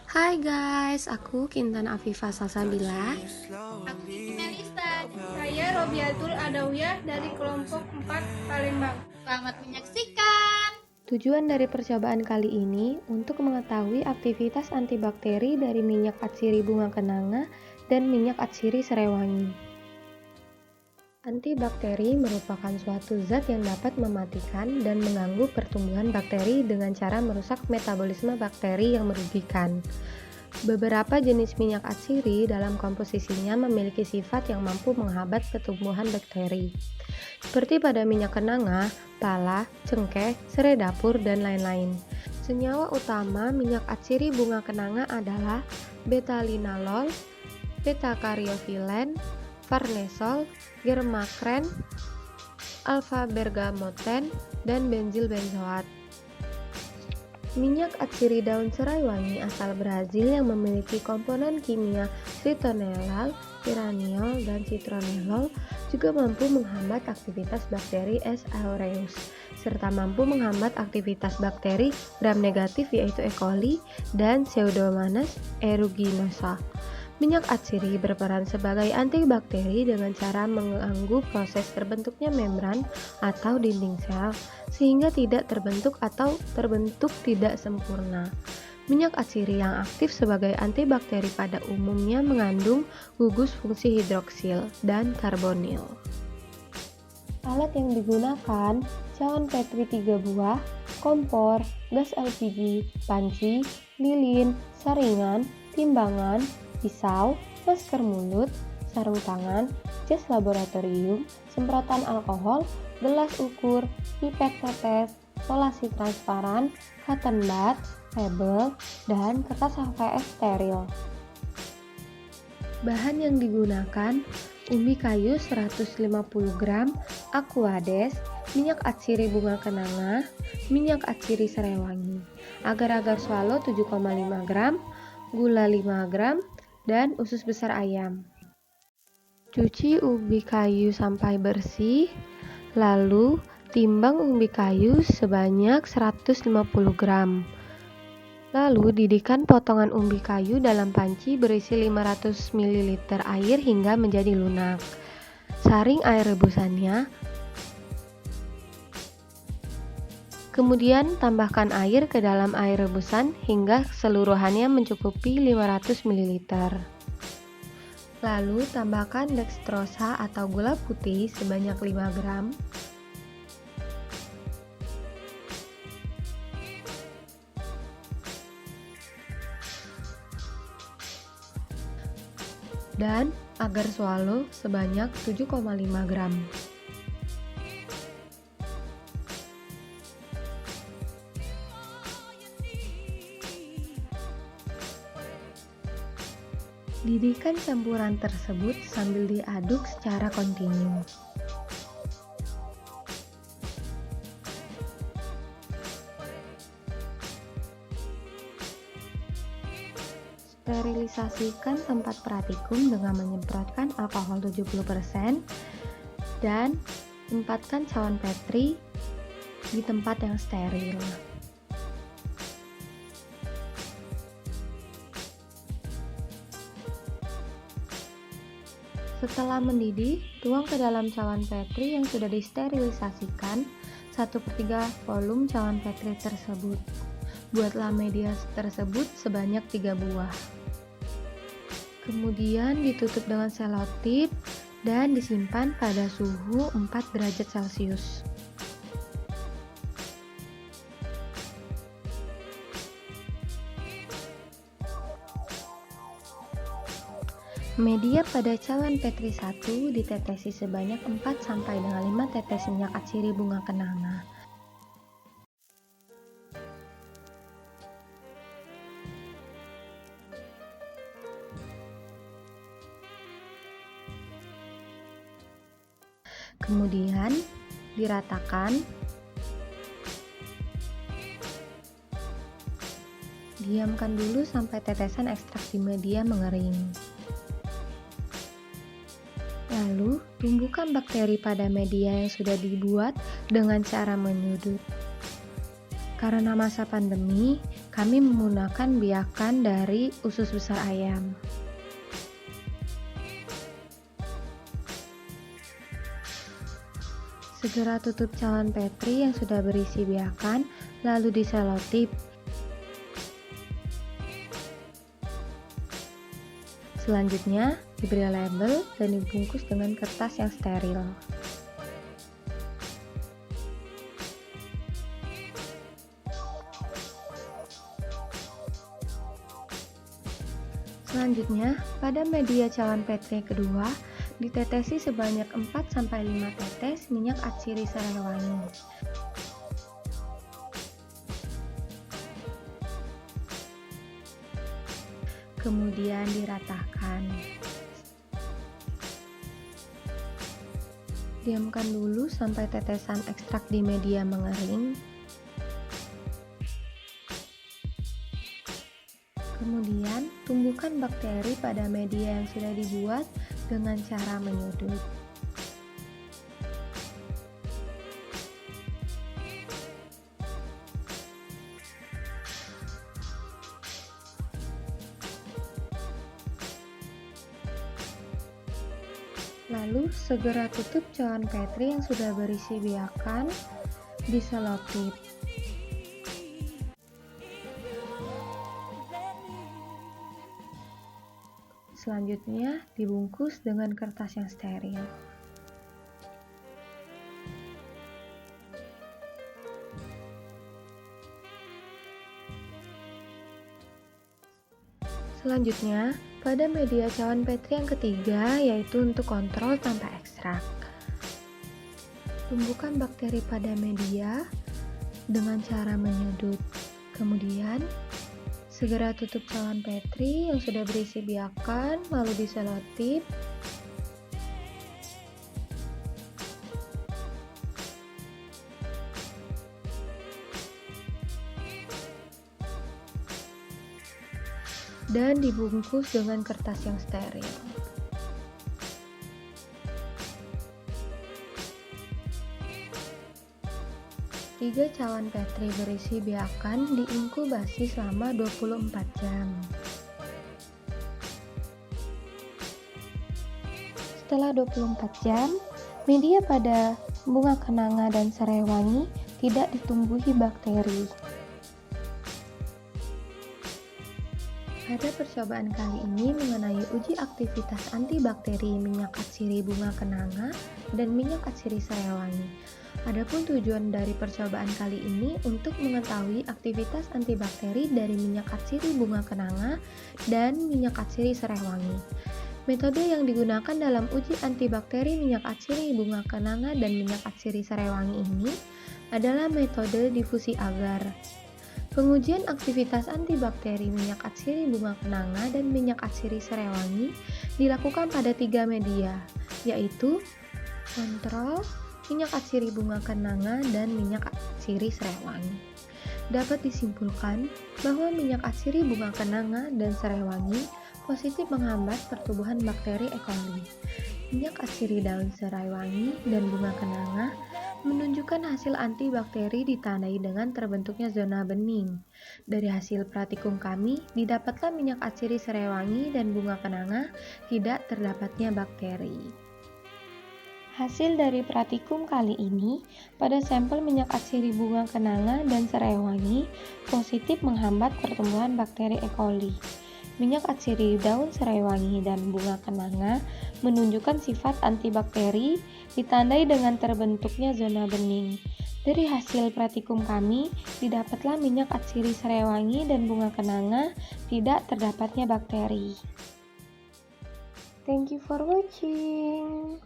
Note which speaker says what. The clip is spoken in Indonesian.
Speaker 1: Hai guys, aku Kintan Afifa Salsabila.
Speaker 2: Aku Melisa. Saya Robiatul Adawiyah dari kelompok 4 Palembang.
Speaker 3: Selamat menyaksikan.
Speaker 1: Tujuan dari percobaan kali ini untuk mengetahui aktivitas antibakteri dari minyak atsiri bunga kenanga dan minyak atsiri serai wangi. Antibakteri merupakan suatu zat yang dapat mematikan dan mengganggu pertumbuhan bakteri dengan cara merusak metabolisme bakteri yang merugikan. Beberapa jenis minyak atsiri dalam komposisinya memiliki sifat yang mampu menghambat pertumbuhan bakteri, seperti pada minyak kenanga, pala, cengkeh, serai dapur, dan lain-lain. Senyawa utama minyak atsiri bunga kenanga adalah beta-linalol, beta-karyofilen, farnesol, germakren, alfa-bergamoten, dan benzil benzoat. Minyak atsiri daun serai wangi asal Brazil yang memiliki komponen kimia citronellal, piraniol, dan citronellol juga mampu menghambat aktivitas bakteri S. aureus, serta mampu menghambat aktivitas bakteri gram negatif yaitu E. coli dan Pseudomonas aeruginosa. Minyak atsiri berperan sebagai antibakteri dengan cara mengganggu proses terbentuknya membran atau dinding sel sehingga tidak terbentuk atau terbentuk tidak sempurna. Minyak atsiri yang aktif sebagai antibakteri pada umumnya mengandung gugus fungsi hidroksil dan karbonil. Alat yang digunakan: cawan Petri 3 buah, kompor, gas LPG, panci, lilin, saringan, timbangan, pisau, masker mulut, sarung tangan, jas laboratorium, semprotan alkohol, gelas ukur, pipet tetes, solasi transparan, cotton bud, label, dan kertas HVS steril. Bahan yang digunakan: umbi kayu 150 gram, aquades, minyak atsiri bunga kenanga, minyak atsiri serai wangi, agar-agar swallow 7,5 gram, gula 5 gram, dan usus besar ayam. Cuci umbi kayu sampai bersih, lalu timbang umbi kayu sebanyak 150 gram. Lalu didihkan potongan umbi kayu dalam panci berisi 500 ml air hingga menjadi lunak. Saring air rebusannya. Kemudian tambahkan air ke dalam air rebusan hingga keseluruhannya mencukupi 500 ml. Lalu tambahkan dextrosa atau gula putih sebanyak 5 gram. Dan agar swallow sebanyak 7,5 gram. Didihkan campuran tersebut sambil diaduk secara kontinu. Sterilisasikan tempat praktikum dengan menyemprotkan alkohol 70% dan tempatkan cawan Petri di tempat yang steril. Setelah mendidih, tuang ke dalam cawan Petri yang sudah disterilisasikan 1/3 volume cawan Petri tersebut. Buatlah media tersebut sebanyak 3 buah. Kemudian ditutup dengan selotip dan disimpan pada suhu 4 derajat Celcius. Media pada cawan Petri 1 ditetesi sebanyak 4 sampai dengan 5 tetes minyak atsiri bunga kenanga. Kemudian diratakan. Diamkan dulu sampai tetesan ekstraksi media mengering. Lalu, tumbuhkan bakteri pada media yang sudah dibuat dengan cara menyudut. Karena masa pandemi, kami menggunakan biakan dari usus besar ayam. Segera tutup cawan Petri yang sudah berisi biakan, lalu diselotip. Selanjutnya, diberi label dan dibungkus dengan kertas yang steril. Selanjutnya, pada media cawan Petri kedua, ditetesi sebanyak 4-5 tetes minyak atsiri serai wangi. Kemudian diratakan. Diamkan dulu sampai tetesan ekstrak di media mengering. Kemudian, tumbuhkan bakteri pada media yang sudah dibuat dengan cara menyudut. Lalu, segera tutup cawan Petri yang sudah berisi biakan, diselotip. Selanjutnya, dibungkus dengan kertas yang steril. Selanjutnya, pada media cawan Petri yang ketiga, yaitu untuk kontrol tanpa ekstrak. Tumbuhkan bakteri pada media dengan cara menyudut. Kemudian, segera tutup cawan Petri yang sudah berisi biakan, lalu diselotip. Dan dibungkus dengan kertas yang steril. Tiga cawan Petri berisi biakan diinkubasi selama 24 jam. Setelah 24 jam, media pada bunga kenanga dan serai wangi tidak ditumbuhi bakteri. Pada percobaan kali ini mengenai uji aktivitas antibakteri minyak atsiri bunga kenanga dan minyak atsiri serai wangi. Adapun tujuan dari percobaan kali ini untuk mengetahui aktivitas antibakteri dari minyak atsiri bunga kenanga dan minyak atsiri serai wangi. Metode yang digunakan dalam uji antibakteri minyak atsiri bunga kenanga dan minyak atsiri serai wangi ini adalah metode difusi agar. Pengujian aktivitas antibakteri minyak atsiri bunga kenanga dan minyak atsiri serai wangi dilakukan pada 3 media, yaitu kontrol, minyak atsiri bunga kenanga, dan minyak atsiri serai wangi. Dapat disimpulkan bahwa minyak atsiri bunga kenanga dan serai wangi positif menghambat pertumbuhan bakteri E. coli. Minyak atsiri daun serai wangi dan bunga kenanga menunjukkan hasil antibakteri ditandai dengan terbentuknya zona bening. Dari hasil praktikum kami, didapatkan minyak atsiri serai wangi dan bunga kenanga tidak terdapatnya bakteri. Hasil dari praktikum kali ini, pada sampel minyak atsiri bunga kenanga dan serai wangi positif menghambat pertumbuhan bakteri E. coli. Minyak atsiri daun serai wangi dan bunga kenanga menunjukkan sifat antibakteri ditandai dengan terbentuknya zona bening. Dari hasil praktikum kami, didapatlah minyak atsiri serai wangi dan bunga kenanga tidak terdapatnya bakteri. Thank you for watching.